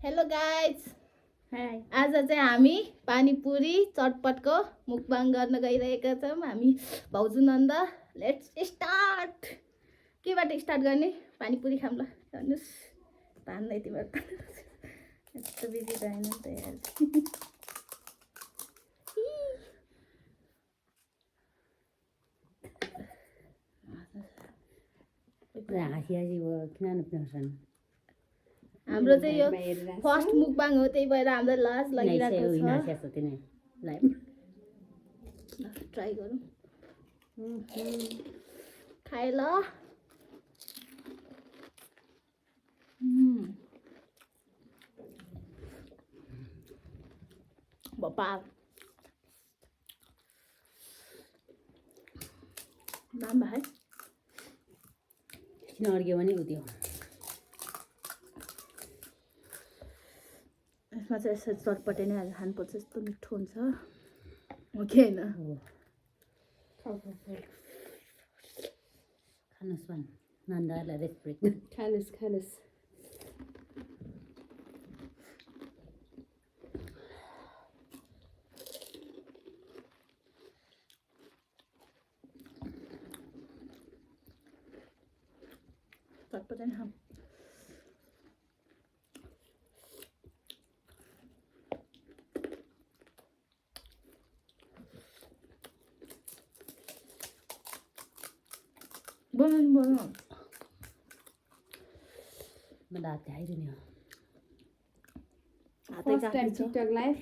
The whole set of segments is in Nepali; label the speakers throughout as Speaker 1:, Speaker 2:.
Speaker 1: हेलो गाइज,
Speaker 2: हाय
Speaker 1: आज चाहिँ हामी पानीपुरी चटपटको मुकबाङ गर्न गइरहेका छौँ। हामी भाउजू नन्द। Let's start. केबाट स्टार्ट गर्ने? पानीपुरी खाऊँ ल, गर्नुहोस्। तान्दै तिमीहरू यस्तो बिजी त होइन नि त यार।
Speaker 2: हाँसी किन नपिउँछन्?
Speaker 1: हाम्रो चाहिँ यो फर्स्ट मुकबाङ हो, त्यही भएर हामीलाई लाज लागिरहेको छ। ट्राई गरौँ। खाए ल। बपाल दाम भाइ
Speaker 2: किन अड्क्यो भने उयो
Speaker 1: यसमा चाहिँ यसो चटपटे नै हालेर खानुपर्छ, यस्तो मिठो हुन्छ हो कि होइन?
Speaker 2: खानुहोस् भन् नन्दलाई रेस्पेक्ट
Speaker 3: खानुहोस्
Speaker 1: चटपटे नै खाऊँ। बनाउनु
Speaker 2: म दात आइदिने हो।
Speaker 3: फर्स्ट टाइम टिकटक लाइभ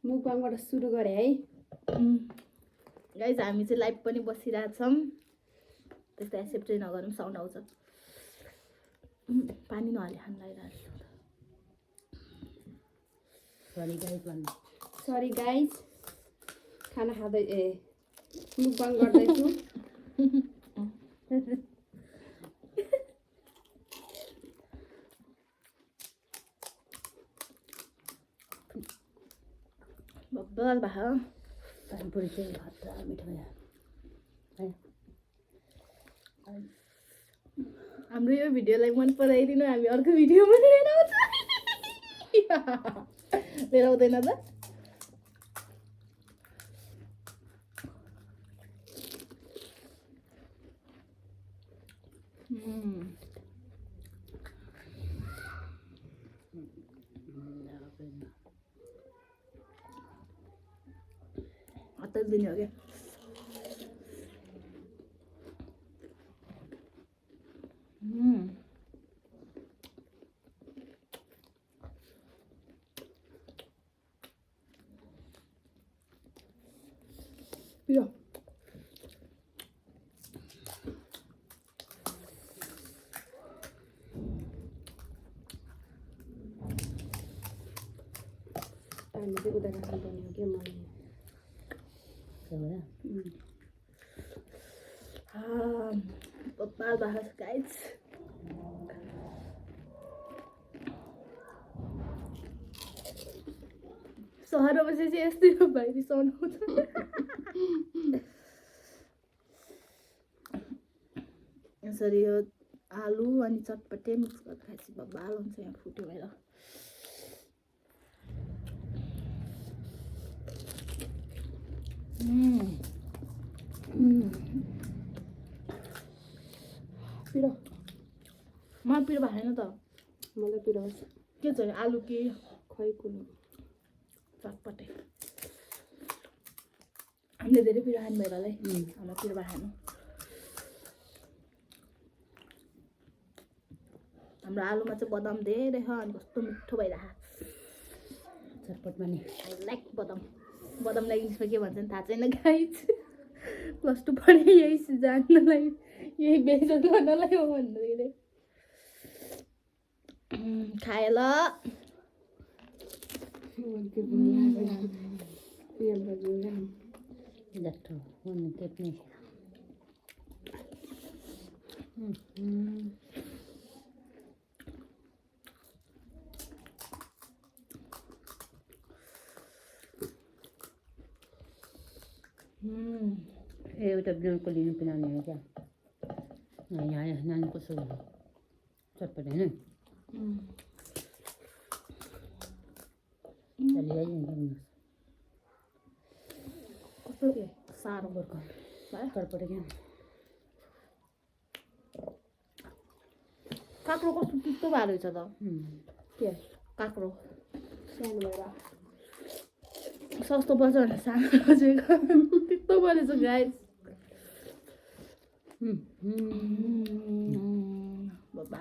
Speaker 3: मुकबाङबाट सुरु गरे है।
Speaker 1: गाइज हामी चाहिँ लाइभ पनि बसिरहेछौँ, त्यस्तो एक्सेप्ट चाहिँ नगरौँ, साउन्ड आउँछ। पानी नहाले खान लागिरहेको छ।
Speaker 2: सरी गाइस भन्नु।
Speaker 3: सरी गाइज, खाना खाँदै मुकबाङ गर्दैछु।
Speaker 1: बब्बल भयो।
Speaker 2: पानीपुरी चाहिँ खतरा मिठो भयो है।
Speaker 1: हाम्रो यो भिडियोलाई मन पराइदिनु, हामी अर्को भिडियो पनि लिएर आउँछ। लिएर आउँदैन त? अत्तै दिने हो क्या?
Speaker 3: पिरो पानी चाहिँ उता राख्नुपर्ने हो क्या मलाई।
Speaker 1: बब्बल भयो गाइज। सहरमा बसेपछि यस्तै हो भाइ, रिसाउनु आउँछ। यसरी यो आलु अनि चटपटे मिक्स गरेर खाएपछि बब्बाल हुन्छ। यहाँ फुट्यो भएर
Speaker 3: पिरो
Speaker 1: मलाई पिरो भएन त।
Speaker 3: मलाई पिरो भन्छ।
Speaker 1: के छ आलु कि
Speaker 3: खै कुलो
Speaker 1: चटपटे? हामीले धेरै पिरो खानु भएर होला है। हामीलाई पिरो भएन। हाम्रो आलुमा चाहिँ बदाम धेरै छ अनि कस्तो मिठो भइरहेको।
Speaker 2: चटपटमा नि
Speaker 1: आई लाइक बदाम। बदामलाई इङ्ग्लिसमा के भन्छ नि थाहा छैन गाइज। +2 पढेँ यही जान्नलाई, यही बेइज्जत गर्नलाई हो भन्दै। खाए ल।
Speaker 2: जस्तो हुनु टेप्ने एउटा ब्राउनको लिनु पिलाउने हो क्या? यहाँ नानीको सुरु चटपटे होइन। चलिरहेको
Speaker 1: कस्तो साह्रो
Speaker 2: गोर्खा
Speaker 1: भयो
Speaker 2: चटपटे क्या
Speaker 1: काँक्रो कस्तो तितो भएर रहेछ त
Speaker 3: के
Speaker 1: काँक्रो
Speaker 3: सानो भएर
Speaker 1: सस्तो पर्छ भनेर सानो खोजेको तितो परेछ गाइस बाबा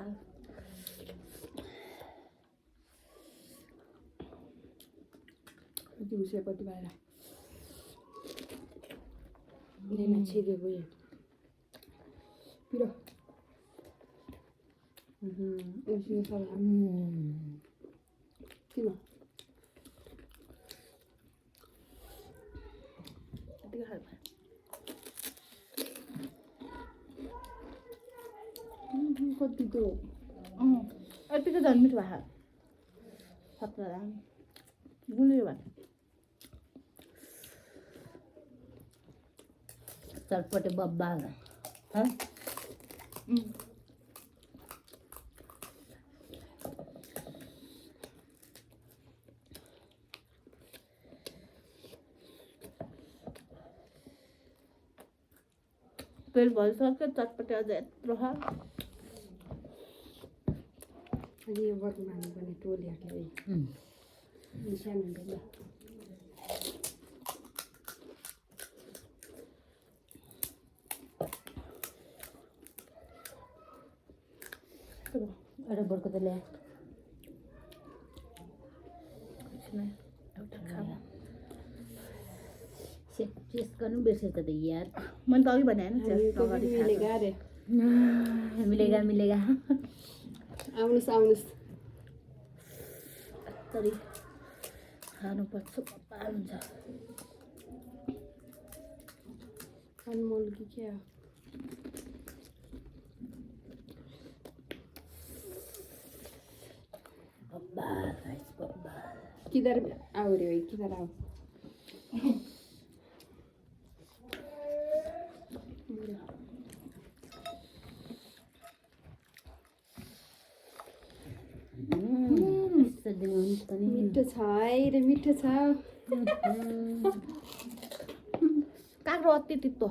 Speaker 3: दिउँसोपट्टि भएर नेमा छिरेको यो पिरो उसिन सल्लाह किन
Speaker 1: यतिकै खालको
Speaker 3: कति त्यो
Speaker 1: यतिकै झन् मिठो भयो सत्र गुलियो भयो
Speaker 2: चटपटे बब्बा है
Speaker 1: पेट भरिसक्यो चटपटे अझ यत्रो छ
Speaker 3: अहिले यो गर्नु हाल्नुपर्ने टोलीहरूले सानो हुन्छ
Speaker 2: एउटा बोर्को त ल्याए
Speaker 1: एउटा खाऊ
Speaker 2: चेस गर्नु बिर्सेछ त यार
Speaker 1: मैले त अघि भने होइन अगाडि
Speaker 3: मिलेगा अरे
Speaker 2: मिलेगा मिलेगा
Speaker 3: आउनुहोस् आउनुहोस्
Speaker 1: तरी खानुपर्छ पार हुन्छ
Speaker 3: अनमोल कि क्या
Speaker 2: बब्बा गाइस बब्बा
Speaker 3: किधर आओ रे भाई किधर आओ मिठो छ है रे मिठो छ
Speaker 1: काँक्रो अति तितो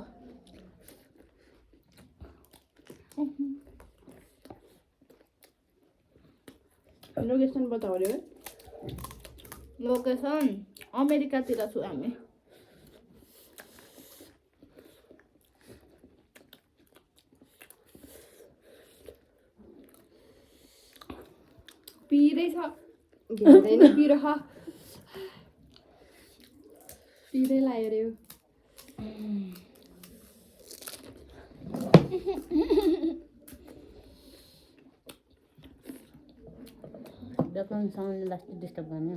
Speaker 3: लोकेसन बताओ रे
Speaker 1: लोकेसन अमेरिकातिर छु हामी
Speaker 3: पिरै छ भेट्दैन पिरो ह पिरै लाग्यो रे
Speaker 2: दोकान साउन्डले लास्ट डिस्टर्ब गर्ने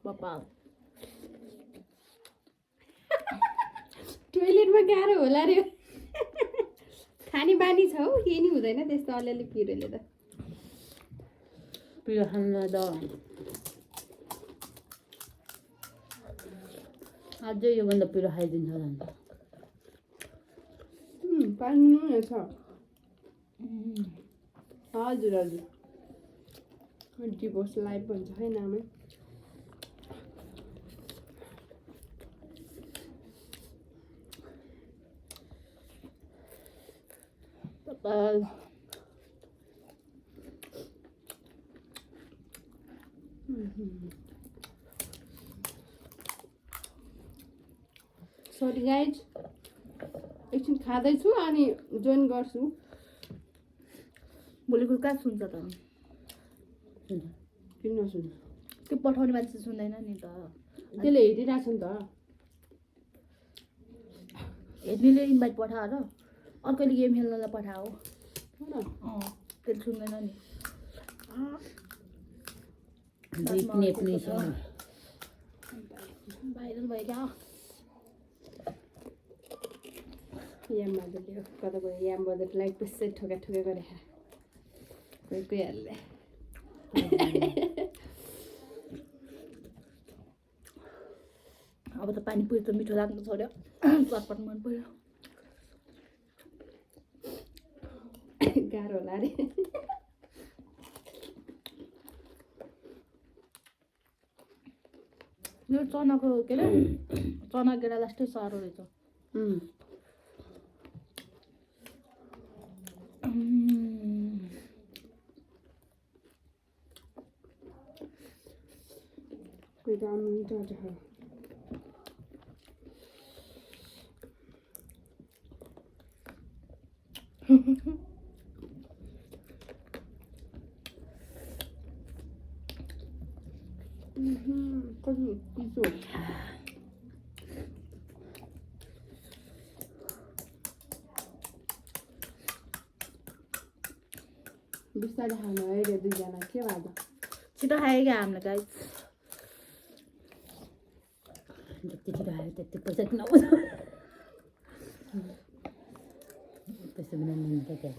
Speaker 1: बाबा
Speaker 3: टोइलेटमा गाह्रो होला रे खाने बानी छ हौ केही नि हुँदैन त्यस्तो अलिअलि पिरोले त
Speaker 2: पिरो खानु त अझै योभन्दा पिरो खाइदिन्छ झन्
Speaker 3: पानी छ हजुर हजुर डिभोर्स लाइफ भन्छ है नामै सरी गाइज एकछिन खाँदैछु अनि जोइन गर्छु
Speaker 1: भोलिको कहाँ सुन्छ त अनि
Speaker 3: किन नसुन्नु
Speaker 1: त्यो पठाउने मान्छे सुन्दैन नि त
Speaker 3: त्यसले हेरिरहेको छ नि त
Speaker 1: हेर्नेले इन्भाइट पठाएर अर्कैले गेम खेल्नलाई पठाओ
Speaker 3: हो न
Speaker 1: त्यसले सुन्दैन नि
Speaker 2: जित्ने पनि छ
Speaker 1: भाइरल भइरह
Speaker 3: याम बदल्यो कता गयो याम बदललाई त्यसै ठोका ठोका गरे कोही कोहीहरूले
Speaker 1: अब त पानीपुरी त मिठो लाग्नु छोड्यो चटपट मन पर्यो
Speaker 3: गाह्रो होला अरे
Speaker 1: यो चनाको के अरे चना गेडा जस्तै साह्रो रहेछ
Speaker 3: कति पिसो बिस्तारै खानु है रे दुईजना के भन्छ
Speaker 1: छिटो खायो क्या हामीले गाई
Speaker 2: जति छिटो खायो त्यति पैसा किन आउँछ पैसा बिना मिल्छ क्या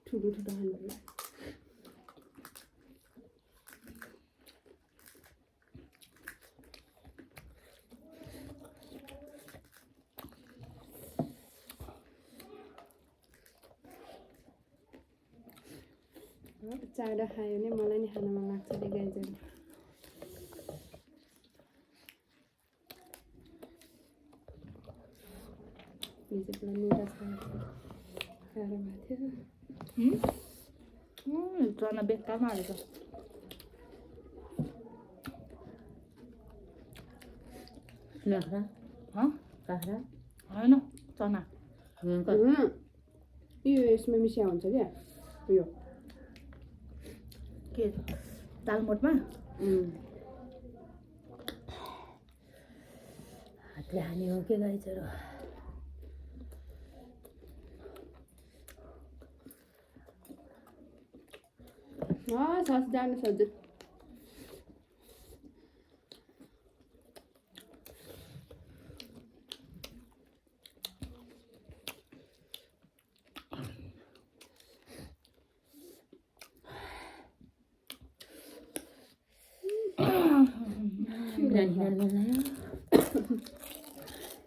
Speaker 3: ठुलो ठुलो खानु चाँडो खायो भने मलाई नि खान मन लाग्छ अरे गाईजहरू हिजो पुरा नुडल्स खाएर भएको थियो
Speaker 1: चना बेकारमा हालेछ
Speaker 2: नखरा काँक्रा
Speaker 1: होइन चना
Speaker 3: यो यसमा मिसिया हुन्छ क्या यो
Speaker 1: के दालमोटमा
Speaker 2: हातले हानी हो के गाई चरो
Speaker 3: सस जानु हजुर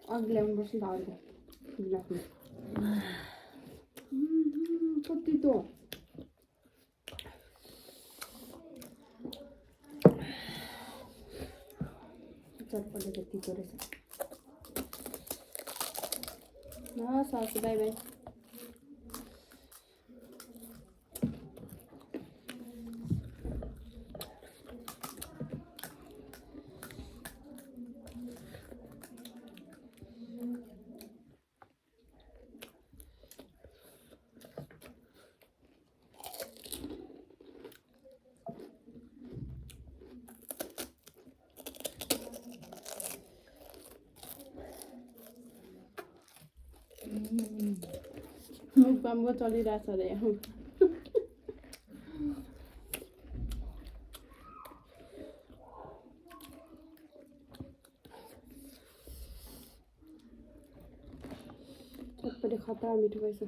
Speaker 3: अघि ल्याउनुपर्छ नि त अर्को गिलासमा कति त चटपटे त तितो रहेछ ल सासु बाई बाई मुखपामको चलिरहेछ अरे चटपटे खतरा मिठो भएछ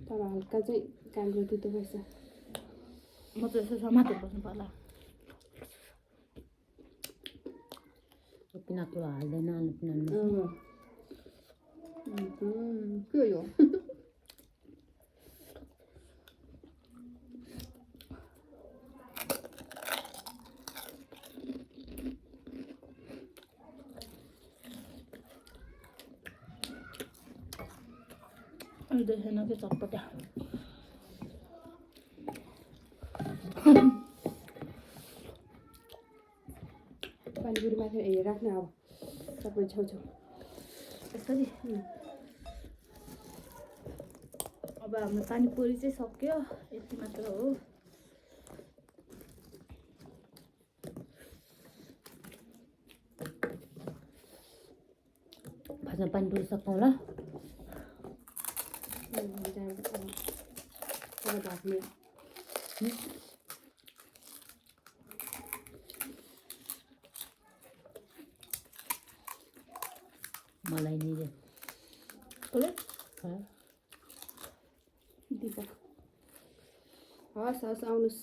Speaker 3: तर हल्का चाहिँ काम्रो तितो भएछ
Speaker 1: म त यसो समातेर बस्नु पर्ला
Speaker 2: पिनाको हाल्दैन पिनामा
Speaker 3: के हो यो
Speaker 1: देखेन कि चटपटा
Speaker 3: पानीपुरी माथि राख्ने अब सबै छेउछेउ
Speaker 1: यसरी अब हाम्रो पानीपुरी चाहिँ सक्यो यति मात्र हो
Speaker 2: भातमा पानीपुरी सक्छौँ ल
Speaker 3: ढाक्ने
Speaker 2: मलाई नि रे
Speaker 1: कसले
Speaker 3: दिपक हस् हस् आउनुहोस्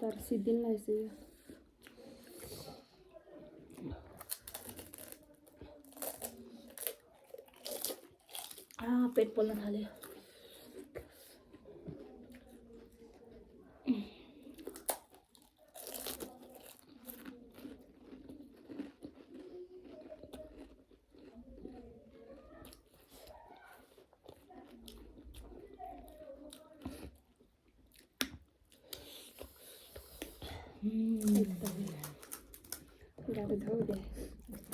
Speaker 3: तर सिद्धिन रहेछ यो
Speaker 1: पेट पोल्न थाल्यो
Speaker 3: एकदमै गाह्रो छ हौ त्यहाँ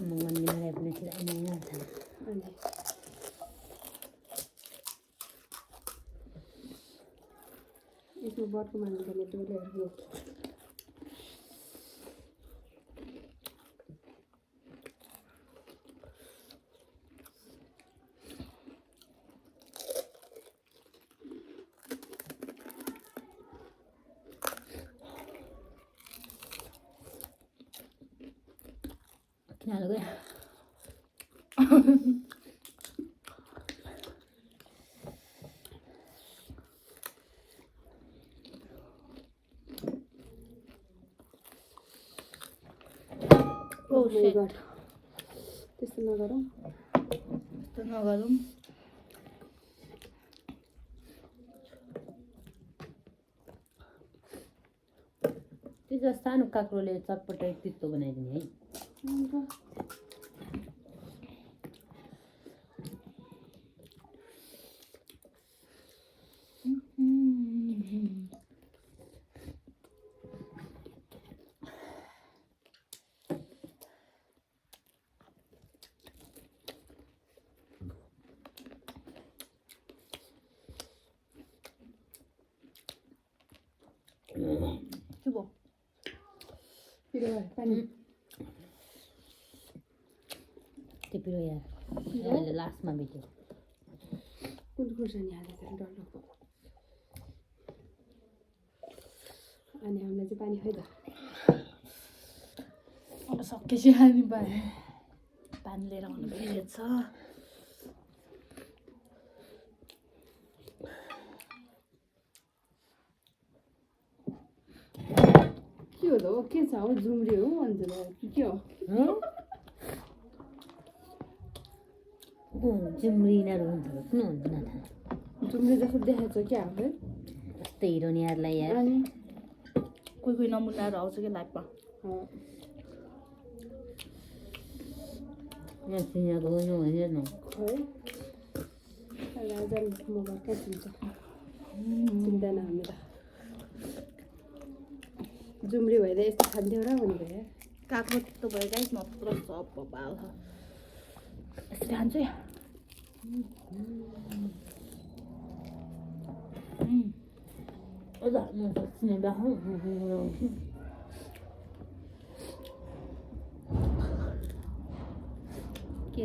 Speaker 2: मगन मलाई पनि थिएन अनि
Speaker 3: अनि यसमा बर्को मान्नुपर्ने डोलेहरू
Speaker 2: किन गयो
Speaker 1: Oh
Speaker 3: my
Speaker 1: shit.
Speaker 3: God. त्यस्तो नगरौँ
Speaker 1: त्यस्तो नगरौँ
Speaker 2: त्यो सानो काँक्रोले चटपटाइ तितो बनाइदिने है
Speaker 1: के भयो
Speaker 3: पिरो पानी
Speaker 2: त्यो पिरो यहाँ लास्टमा भेट्यो
Speaker 3: कुन खुर्सानी हालेको डल्लो अनि हामीलाई चाहिँ पानी खै त
Speaker 1: अब सकेपछि हामी पानी लिएर आउनु भइरहेछ
Speaker 3: के हो त हो के छ हौ जुम्री हो अन्त के हो
Speaker 2: जुम्रिनाहरू हुन्छ किन हुँदैन थाहा
Speaker 3: जुम्री जस्तो देखाएको छ क्या आफै
Speaker 2: जस्तै हिरोनियाहरूलाई यार
Speaker 3: अनि
Speaker 1: कोही कोही नमुनाहरू आउँछ कि लाइफमा
Speaker 2: चिनाएको पनि होइन
Speaker 3: खै राजा म भर्खर चिन्छ चिन्दैन हामी त जुम्री भएर यस्तो खान्थ्यौ र भनेको या
Speaker 1: काँक्रो त्यस्तो भयो गाइस नत्र सब बाल यसरी खान्छु या
Speaker 3: के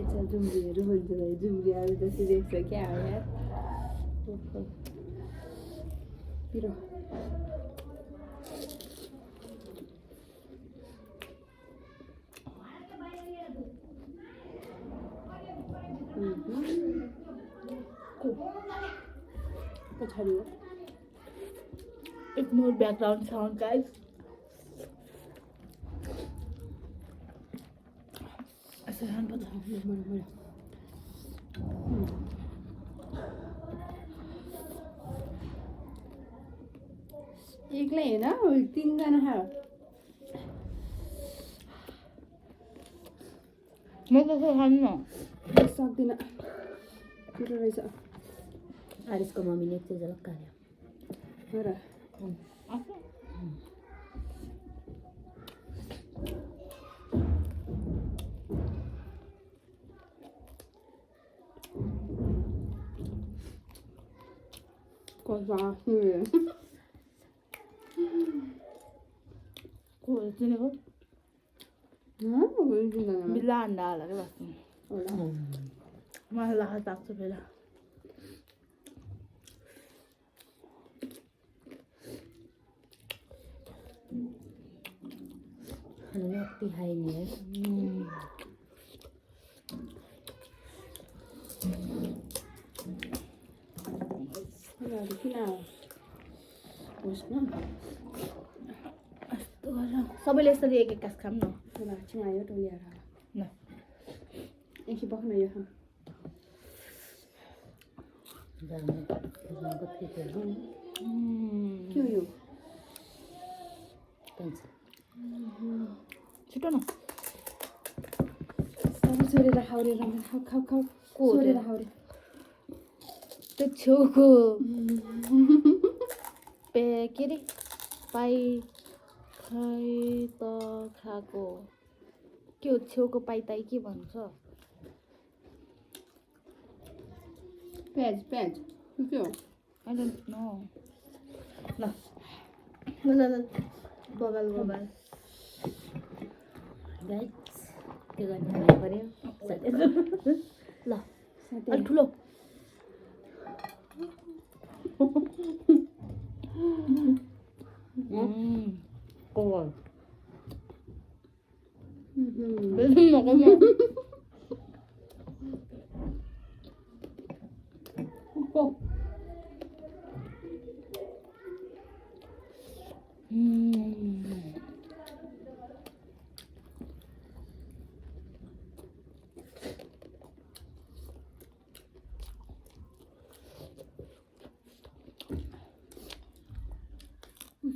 Speaker 3: छ जुम्रीहरू भन्छ जुम्रीहरू त सिरियस छ क्या हो यार पिरो पछाडि हो
Speaker 1: Ignore background sound, guys. यसरी खानुपर्छ
Speaker 3: एक्लै होइन तिनजना खायो
Speaker 1: म कसो खान्न
Speaker 3: सक्दिनँ पिरो रहेछ
Speaker 2: आरिसको मम्मीले एकचोटि झलक्क हाल्यो
Speaker 3: हो र
Speaker 1: चिनेको बिल्ला अन्डा हालेर बस्नु मलाई लाखा ताक्छ फेरि
Speaker 2: कति खायो नि है
Speaker 3: किन होस् न
Speaker 2: कस्तो गरौँ
Speaker 1: सबैले यसरी एक कास खाऊँ न
Speaker 3: ल एकछिन आयो टोलिएर
Speaker 1: ल
Speaker 3: एकछिन पक्न यो खाऊँ
Speaker 2: कति
Speaker 3: के हो यो
Speaker 1: छिटो न
Speaker 3: सबै छोडेर खाऊ रे रमन खाऊ खाऊ खाऊ
Speaker 1: को हो
Speaker 3: छोडेर
Speaker 1: त्यो?
Speaker 3: खाऊ रे
Speaker 1: त्यो छेउको के अरे पाइ खै त खाएको के हो छेउको पाइताई के भन्छ
Speaker 3: प्याज प्याज के हो
Speaker 1: आई डोन्ट नो ल ल ल ल बगाल बगाल
Speaker 2: गाइस के गर्ने खानु पर्यो
Speaker 1: ल अलिक ठुलो
Speaker 2: कोमल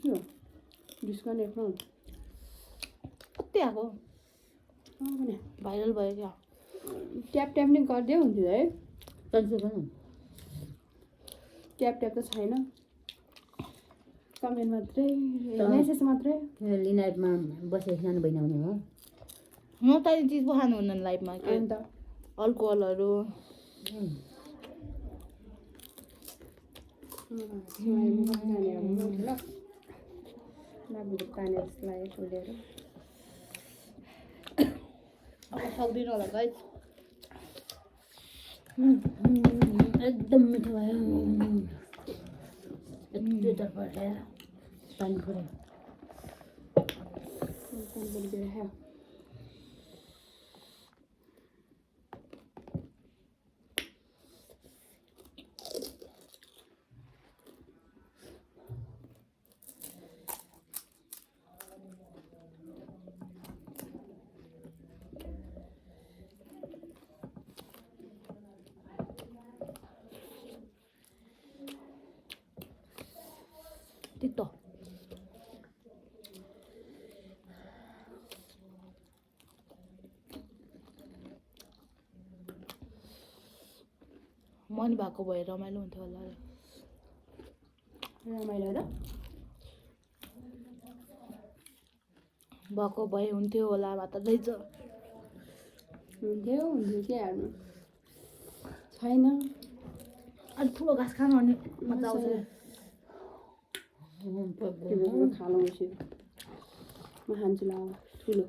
Speaker 3: के हो डिस्कनेक्ट न
Speaker 1: कति आएको
Speaker 3: भने
Speaker 1: भाइरल भयो क्या
Speaker 3: ट्याप ट्याप नै गर्दै हुन्थ्यो है
Speaker 2: चल्छु भनौँ
Speaker 3: ट्याप ट्याप त छैन कमेन्ट मात्रै मेसेज मात्रै
Speaker 2: लिनाइटमा बसेर सानो बहिनी आउने हो
Speaker 1: नतारी चिज पो खानुहुन्न लाइफमा के
Speaker 3: अन्त
Speaker 1: अल्कोहलहरू
Speaker 3: लाग्यो तानेर लाग्यो टोलेर
Speaker 1: अब सक्दिनँ होला गाइस
Speaker 2: एकदम मिठो भयो यति तर्फबाट पानी पऱ्यो
Speaker 1: तितो मन भएको भए रमाइलो हुन्थ्यो होला रे
Speaker 3: रमाइलो र
Speaker 1: भएको भए हुन्थ्यो होला भए त रहेछ
Speaker 3: हुन्थ्यो हुन्थ्यो के हार्नु छैन
Speaker 1: अलिक ठुलो घाँस खानु अनि मजा आउँछ
Speaker 3: तिम्रो खानु उसो म खान्छु ल अब ठुलो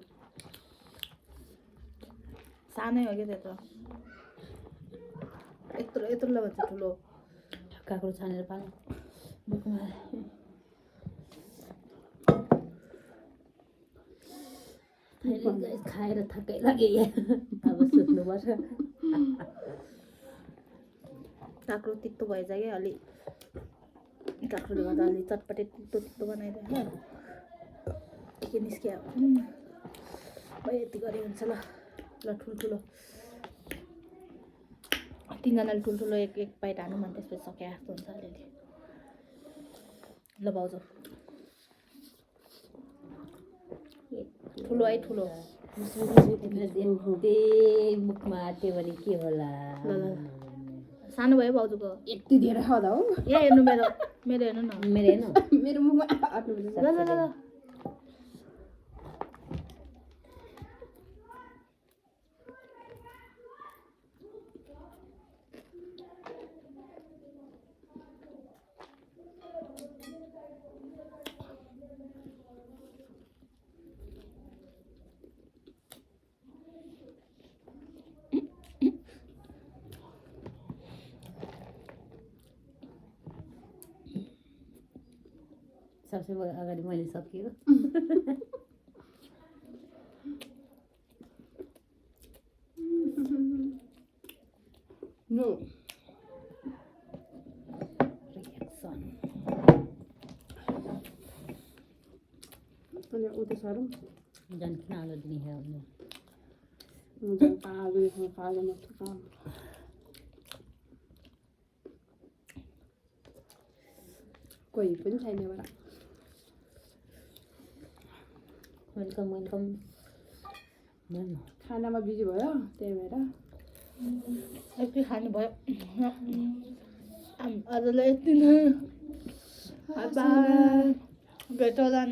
Speaker 1: सानै हो क्या त्यो त यत्रो यत्रोलाई भन्छ ठुलो
Speaker 2: काँक्रो छानेर पाल्नु खाएर थकै लाग्यो यहाँ अब सुत्नुपर्छ
Speaker 1: काँक्रो तितो भएछ क्या अलि काँक्रोले गर्दा अलि चटपटे तितो तितो बनाइदियो के निस्क्यो यति गरे हुन्छ ल ल ठुल्ठुलो तिनजनाले ठुल्ठुलो एक एक बाइट हानु भने त्यसपछि सके जस्तो हुन्छ अलिअलि ल भाउजू ठुलो है ठुलो
Speaker 2: मुखमा आँट्यो भने के होला
Speaker 1: ल ल सानो भयो भाउजूको
Speaker 3: यति धेरै खाँदा हो
Speaker 1: यहाँ हेर्नु मेरो मेरो हेर्नु न
Speaker 2: मेरो हेर्नु
Speaker 3: मेरो मुखमा आँट्नु
Speaker 1: ल ल ल ल
Speaker 2: सबसे अगाडि मैले सकियो
Speaker 3: नो
Speaker 2: रिएक्सन
Speaker 3: अनि उता सरौँ
Speaker 2: झन् किन आलु दिने खायो भने
Speaker 3: आलु कालो मात्रै काम कोही पनि छैन एउटा
Speaker 2: वेलकम वेलकम
Speaker 3: खानामा बिजी भयो त्यही भएर
Speaker 1: यति खानु भयो अरूलाई यति नै भेटौँला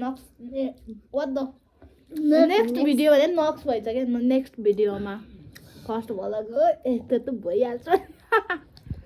Speaker 1: नेक्स्ट भिडियो भने नक्स भइसक्यो नेक्स्ट भिडियोमा फर्स्ट भयो त्यो त भइहाल्छ